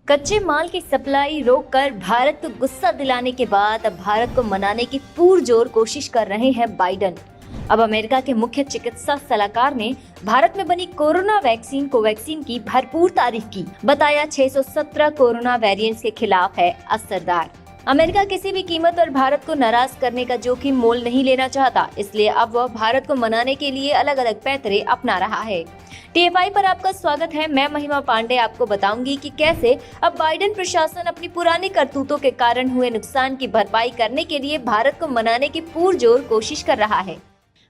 कच्चे माल की सप्लाई रोककर भारत को गुस्सा दिलाने के बाद अब भारत को मनाने की पुरजोर कोशिश कर रहे हैं बाइडन। अब अमेरिका के मुख्य चिकित्सा सलाहकार ने भारत में बनी कोरोना वैक्सीन कोवैक्सीन की भरपूर तारीफ की। बताया 617 कोरोना वेरिएंट्स के खिलाफ है असरदार। अमेरिका किसी भी कीमत पर भारत को नाराज करने का जोखिम मोल नहीं लेना चाहता, इसलिए अब वह भारत को मनाने के लिए अलग अलग पैंतरे अपना रहा है। TFI पर आपका स्वागत है। मैं महिमा पांडे आपको बताऊंगी कि कैसे अब बाइडेन प्रशासन अपनी पुरानी करतूतों के कारण हुए नुकसान की भरपाई करने के लिए भारत को मनाने की पुरजोर कोशिश कर रहा है।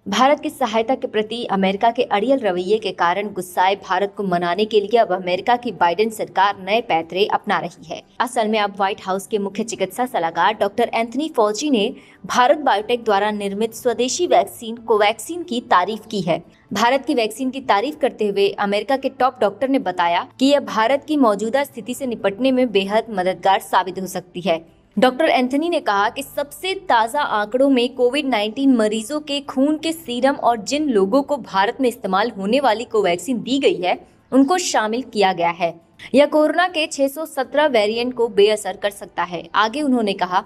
भारत की सहायता के प्रति अमेरिका के अड़ियल रवैये के कारण गुस्साए भारत को मनाने के लिए अब अमेरिका की बाइडेन सरकार नए पैंतरे अपना रही है। असल में अब व्हाइट हाउस के मुख्य चिकित्सा सलाहकार डॉक्टर एंथनी फॉची ने भारत बायोटेक द्वारा निर्मित स्वदेशी वैक्सीन कोवैक्सीन की तारीफ की है। भारत की वैक्सीन की तारीफ करते हुए अमेरिका के टॉप डॉक्टर ने बताया कि यह भारत की मौजूदा स्थिति से निपटने में बेहद मददगार साबित हो सकती है। डॉक्टर एंथनी ने कहा कि सबसे ताज़ा आंकड़ों में कोविड-19 मरीजों के खून के सीरम और जिन लोगों को भारत में इस्तेमाल होने वाली कोवैक्सीन दी गई है उनको शामिल किया गया है। यह कोरोना के 617 वेरिएंट को बेअसर कर सकता है। आगे उन्होंने कहा,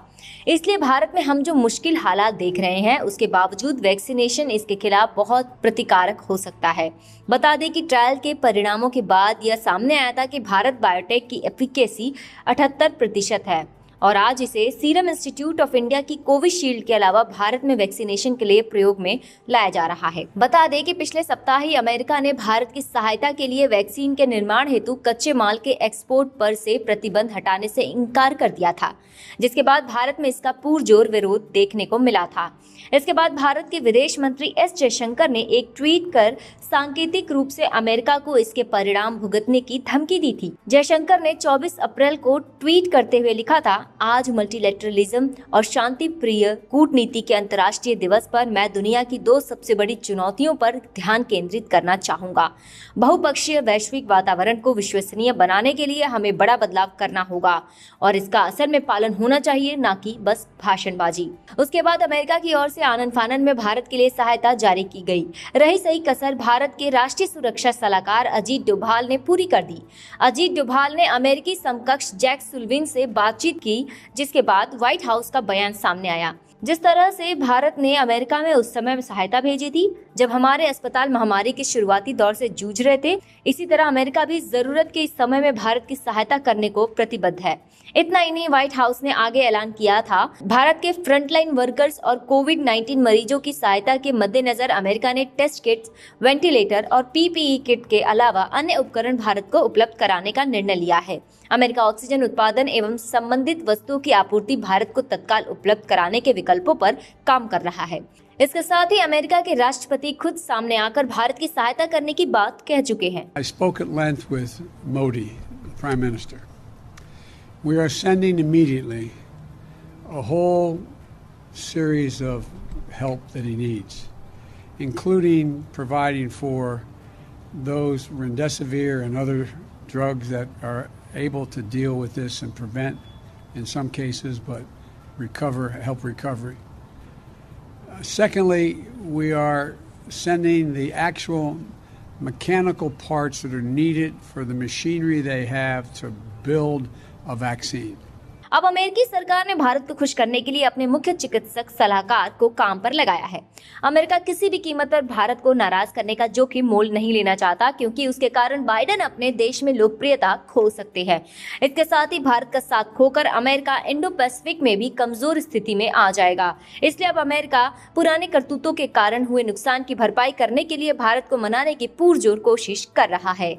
इसलिए भारत में हम जो मुश्किल हालात देख रहे हैं उसके बावजूद वैक्सीनेशन इसके खिलाफ बहुत प्रतिकारक हो सकता है। बता दें कि ट्रायल के परिणामों के बाद यह सामने आया था कि भारत बायोटेक की एफिकेसी 78% है और आज इसे सीरम इंस्टीट्यूट ऑफ इंडिया की कोविशील्ड के अलावा भारत में वैक्सीनेशन के लिए प्रयोग में लाया जा रहा है। बता दें कि पिछले सप्ताह ही अमेरिका ने भारत की सहायता के लिए वैक्सीन के निर्माण हेतु कच्चे माल के एक्सपोर्ट पर से प्रतिबंध हटाने से इनकार कर दिया था, जिसके बाद भारत में इसका पुरजोर विरोध देखने को मिला था। इसके बाद भारत के विदेश मंत्री एस जयशंकर ने एक ट्वीट कर सांकेतिक रूप से अमेरिका को इसके परिणाम भुगतने की धमकी दी थी। जयशंकर ने 24 अप्रैल को ट्वीट करते हुए लिखा था, आज मल्टीलैटरलिज्म और शांति प्रिय कूटनीति के अंतर्राष्ट्रीय दिवस पर मैं दुनिया की दो सबसे बड़ी चुनौतियों पर ध्यान केंद्रित करना चाहूंगा। बहुपक्षीय वैश्विक वातावरण को विश्वसनीय बनाने के लिए हमें बड़ा बदलाव करना होगा और इसका असल में पालन होना चाहिए, न कि बस भाषणबाजी। उसके बाद अमेरिका की ओर से आनन फानन में भारत के लिए सहायता जारी की गई। रही सही कसर भारत के राष्ट्रीय सुरक्षा सलाहकार अजीत डोभाल ने पूरी कर दी। अजीत डोभाल ने अमेरिकी समकक्ष जैक सुल्लिवान से बातचीत की, जिसके बाद व्हाइट हाउस का बयान सामने आया। जिस तरह से भारत ने अमेरिका में उस समय सहायता भेजी थी जब हमारे अस्पताल महामारी के शुरुआती दौर से जूझ रहे थे, इसी तरह अमेरिका भी जरूरत के इस समय में भारत की सहायता करने को प्रतिबद्ध है। इतना ही नहीं, व्हाइट हाउस ने आगे ऐलान किया था, भारत के फ्रंटलाइन वर्कर्स और कोविड-19 मरीजों की सहायता के मद्देनजर अमेरिका ने टेस्ट किट्स, वेंटिलेटर और PPE किट के अलावा अन्य उपकरण भारत को उपलब्ध कराने का निर्णय लिया है। अमेरिका ऑक्सीजन उत्पादन एवं संबंधित वस्तुओं की आपूर्ति भारत को तत्काल उपलब्ध कराने के विकल्पों पर काम कर रहा है। इसके साथ ही अमेरिका के राष्ट्रपति खुद सामने आकर भारत की सहायता करने की बात कह चुके हैं। I spoke at length with Modi, the Prime Minister. We are sending immediately a whole series of help that he needs, including providing for those remdesivir and other drugs that are able to deal with this and prevent, in some cases, but help recovery. Secondly, we are sending the actual mechanical parts that are needed for the machinery they have to build a vaccine. अब अमेरिकी सरकार ने भारत को खुश करने के लिए अपने मुख्य चिकित्सक सलाहकार को काम पर लगाया है। अमेरिका किसी भी कीमत पर भारत को नाराज करने का जोखिम मोल नहीं लेना चाहता, क्योंकि उसके कारण बाइडेन अपने देश में लोकप्रियता खो सकते हैं। इसके साथ ही भारत का साथ खोकर अमेरिका इंडो पैसिफिक में भी कमजोर स्थिति में आ जाएगा। इसलिए अब अमेरिका पुराने करतूतों के कारण हुए नुकसान की भरपाई करने के लिए भारत को मनाने की पुरजोर कोशिश कर रहा है।